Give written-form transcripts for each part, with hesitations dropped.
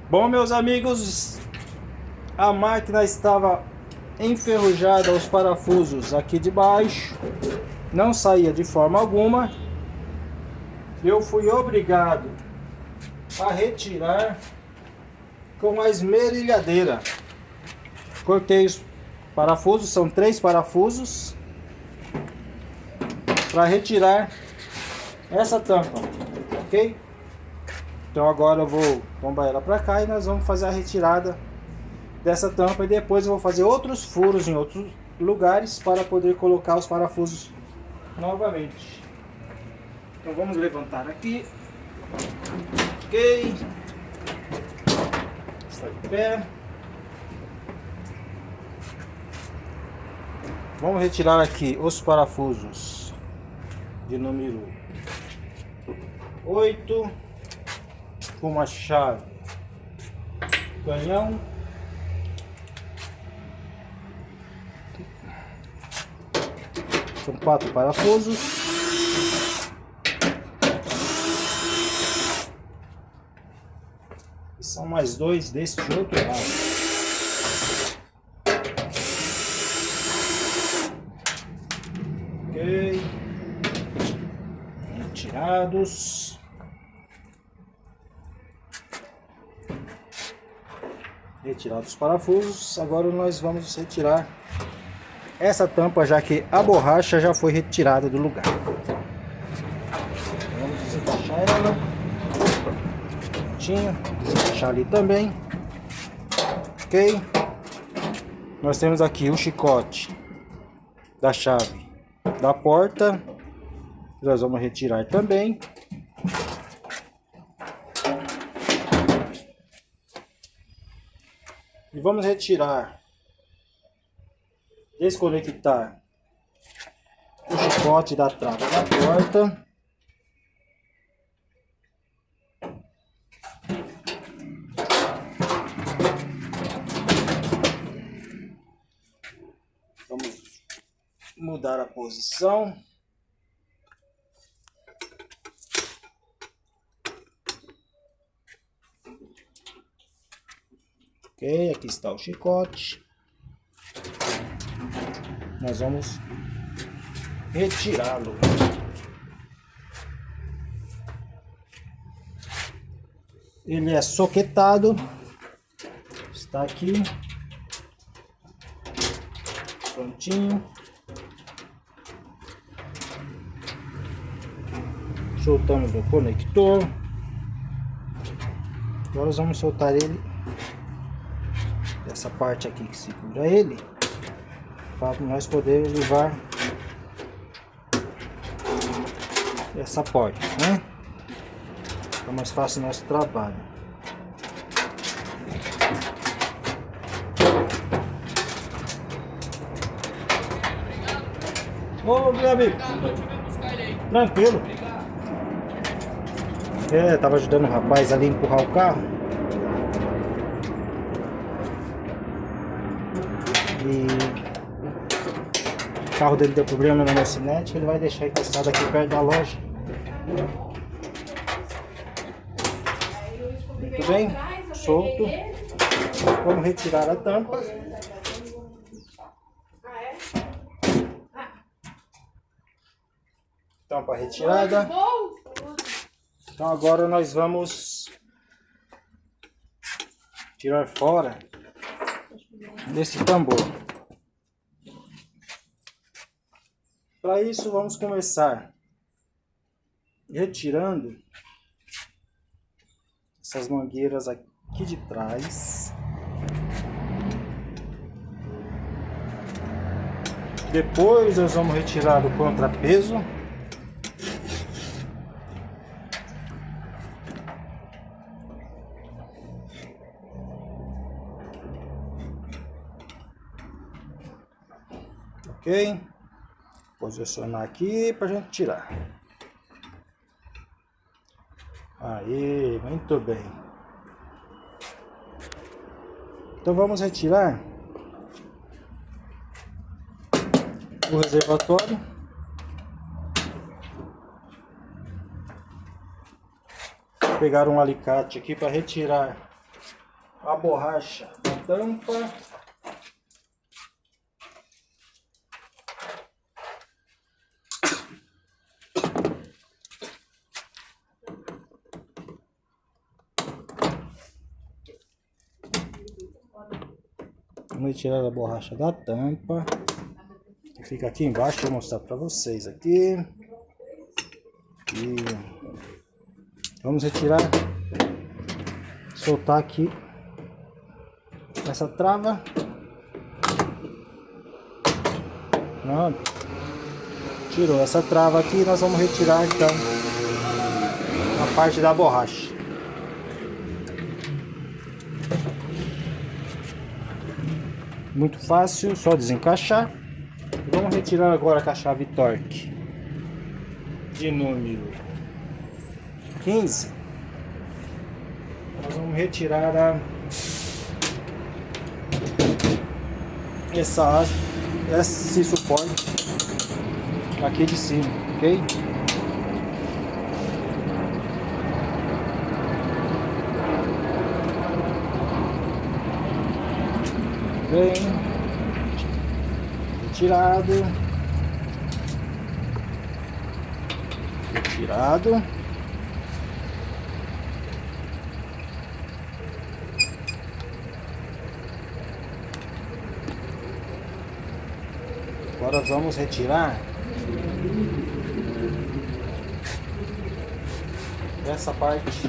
Bom, meus amigos, a máquina estava enferrujada, os parafusos aqui de baixo não saía de forma alguma. Eu fui obrigado a retirar com a esmerilhadeira. Cortei os parafusos, são 3 parafusos, para retirar essa tampa, ok? Então agora eu vou tombar ela para cá e nós vamos fazer a retirada dessa tampa, e depois eu vou fazer outros furos em outros lugares para poder colocar os parafusos novamente. Então vamos levantar aqui, ok? Está de pé. Vamos retirar aqui os parafusos de número 8 com uma chave canhão. São 4 parafusos. E são mais 2 deste outro lado. Ok. Retirados. Retirados os parafusos. Agora nós vamos retirar essa tampa, já que a borracha já foi retirada do lugar. Vamos desencaixar ela. Prontinho. Desencaixar ali também. Ok. Nós temos aqui o chicote da chave da porta. Nós vamos retirar também. E vamos retirar, desconectar o chicote da trava da porta. Vamos mudar a posição. Ok, aqui está o chicote. Nós vamos retirá-lo. Ele é soquetado. Está aqui. Prontinho. Soltamos o conector. Agora nós vamos soltar ele. Essa parte aqui que segura ele, para nós poder levar essa porta, né? Fica mais fácil o nosso trabalho. Ô, meu amigo, tranquilo. Tava ajudando o rapaz ali a empurrar o carro. E o carro dele deu problema na mocinete, ele vai deixar encostado aqui perto da loja. Muito bem, solto. Vamos retirar a tampa. Tampa retirada. Então agora nós vamos tirar fora desse tambor. Para isso vamos começar retirando essas mangueiras aqui de trás. Depois nós vamos retirar o contrapeso. Ok, posicionar aqui para a gente tirar. Aí, muito bem. Então vamos retirar o reservatório. Vou pegar um alicate aqui para retirar a borracha da tampa. Vamos retirar a borracha da tampa, que fica aqui embaixo. Vou mostrar para vocês aqui. E vamos retirar, soltar aqui essa trava. Pronto. Tirou essa trava aqui, nós vamos retirar então a parte da borracha. Muito fácil, só desencaixar. Vamos retirar agora com a chave Torque de número 15. Nós vamos retirar esse suporte aqui de cima, ok? Bem retirado. Agora vamos retirar essa parte.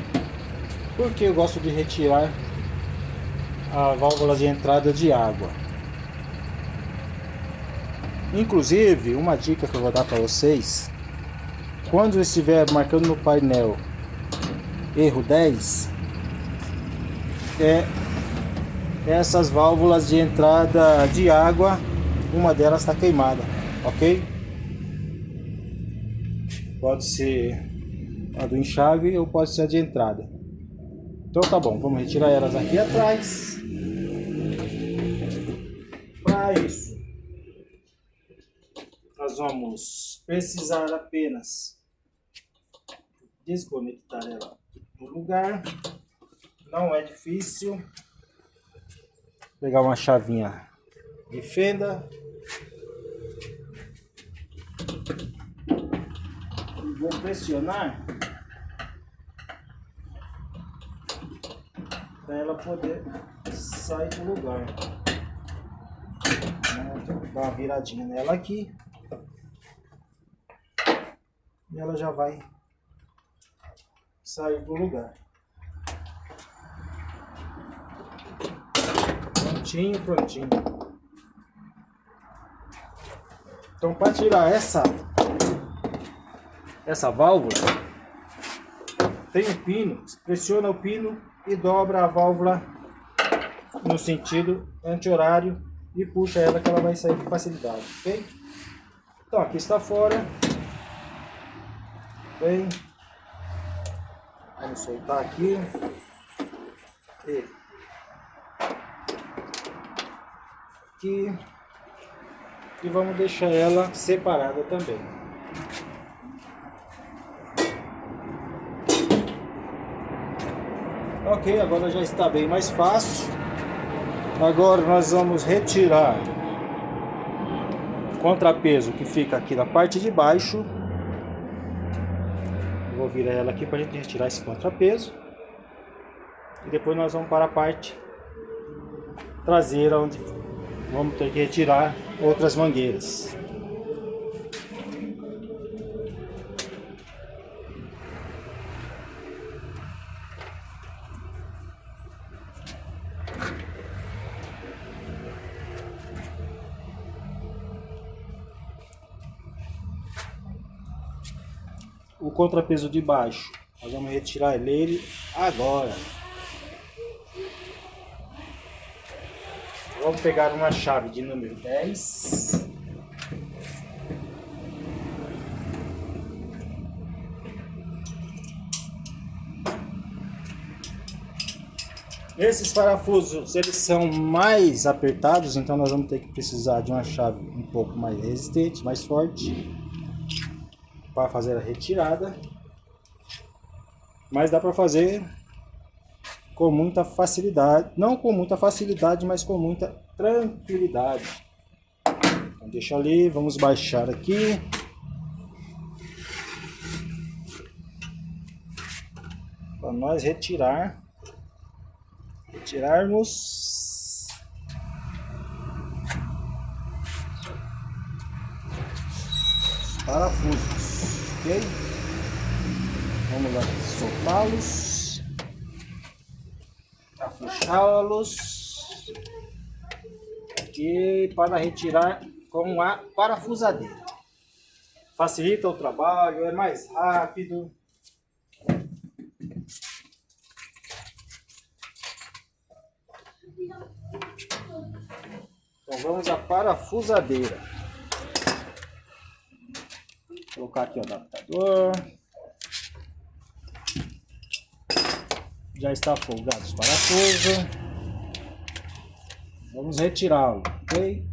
Porque eu gosto de retirar a válvula de entrada de água. Inclusive, uma dica que eu vou dar para vocês: quando eu estiver marcando no painel erro 10, essas válvulas de entrada de água, uma delas está queimada, ok? Pode ser a do enxágue ou pode ser a de entrada. Então tá bom, vamos retirar elas aqui atrás. Para isso, nós vamos precisar apenas desconectar ela no lugar. Não é difícil. Pegar uma chavinha de fenda e vou pressionar para ela poder sair do lugar. Vou dar uma viradinha nela aqui e ela já vai sair do lugar. Prontinho. Então, para tirar essa válvula, tem um pino, pressiona o pino e dobra a válvula no sentido anti-horário e puxa ela que ela vai sair com facilidade, ok? Então aqui está fora. Bem, vamos soltar aqui. E vamos deixar ela separada também. Ok, agora já está bem mais fácil. Agora nós vamos retirar o contrapeso que fica aqui na parte de baixo. Vou virar ela aqui para a gente retirar esse contrapeso. E depois nós vamos para a parte traseira, onde vamos ter que retirar outras mangueiras. O contrapeso de baixo, nós vamos retirar ele agora. Vamos pegar uma chave de número 10. Esses parafusos, eles são mais apertados, então nós vamos ter que precisar de uma chave um pouco mais resistente, mais forte, para fazer a retirada. Mas dá para fazer com muita facilidade. Não com muita facilidade, mas com muita tranquilidade. Então deixa ali, vamos baixar aqui. Para nós retirarmos os parafusos, ok? Vamos lá soltá-los, afrouxá-los aqui para retirar com a parafusadeira. Facilita o trabalho, é mais rápido. Então vamos à parafusadeira. Vou colocar aqui o adaptador. Já está folgado os parafusos. Vamos retirá-lo, ok?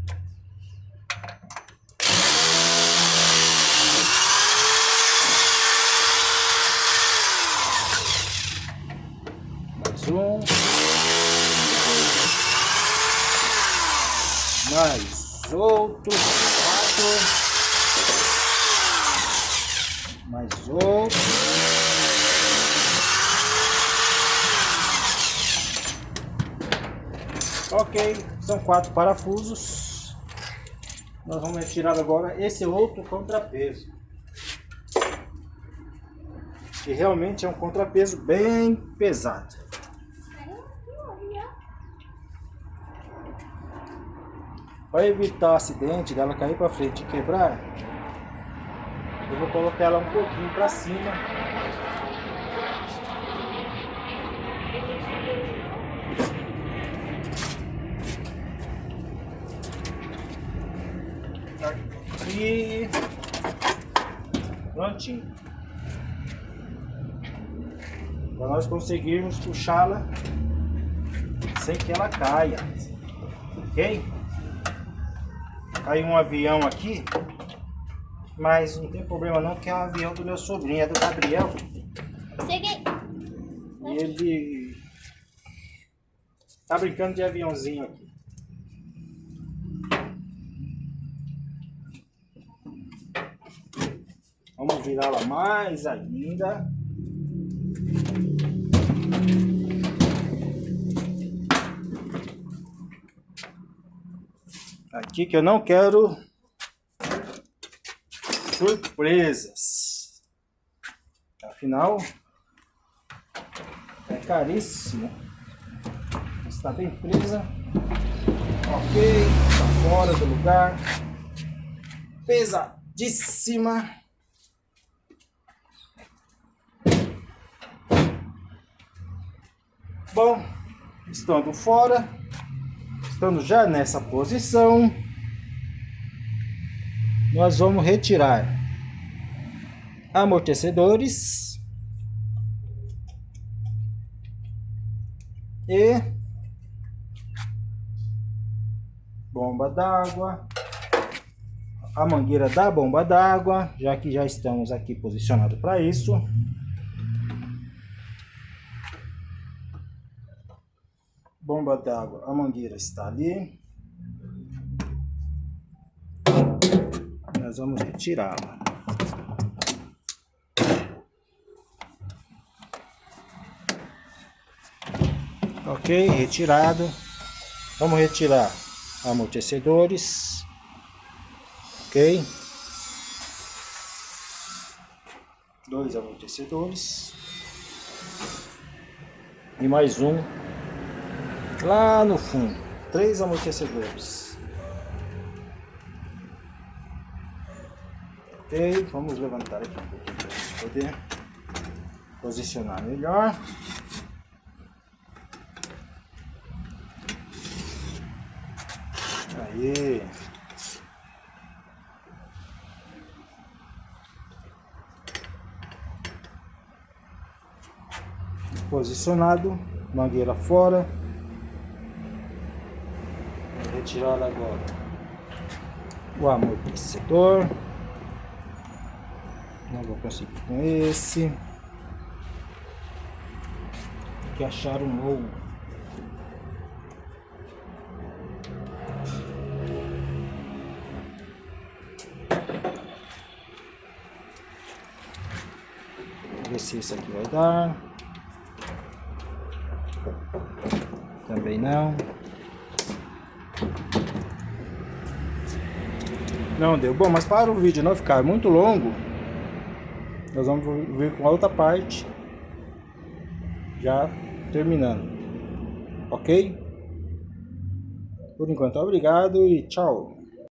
Mais um. Mais outro. 4. Mais outro. Ok, são 4 parafusos. Nós vamos retirar agora esse outro contrapeso. Que realmente é um contrapeso bem pesado. Para evitar o acidente dela cair para frente e quebrar, eu vou colocar ela um pouquinho para cima. Aqui. Prontinho. Para nós conseguirmos puxá-la sem que ela caia. Ok? Caiu um avião aqui, mas não tem problema não, que é um avião do meu sobrinho, é do Gabriel. E ele tá brincando de aviãozinho aqui. Vamos virá-la mais ainda. Aqui que eu não quero surpresas. Afinal, é caríssimo. Está bem presa. Ok, está fora do lugar. Pesadíssima. Bom, estando fora, estando já nessa posição, nós vamos retirar amortecedores e bomba d'água, a mangueira da bomba d'água, já que já estamos aqui posicionados para isso. Bomba d'água, a mangueira está ali. Nós vamos retirá-la. Ok, retirado. Vamos retirar amortecedores. Ok. 2 amortecedores. E mais um lá no fundo. 3 amortecedores. Ok, vamos levantar aqui um pouquinho para a gente poder posicionar melhor. Aí. Posicionado, mangueira fora. Vou retirar agora o amortecedor. Não vou conseguir com esse. que acharam um ouro. Vamos ver se isso aqui vai dar. Também não. Não deu. Bom, mas para o vídeo não ficar muito longo, nós vamos vir com a outra parte já terminando. Ok? Por enquanto, obrigado e tchau.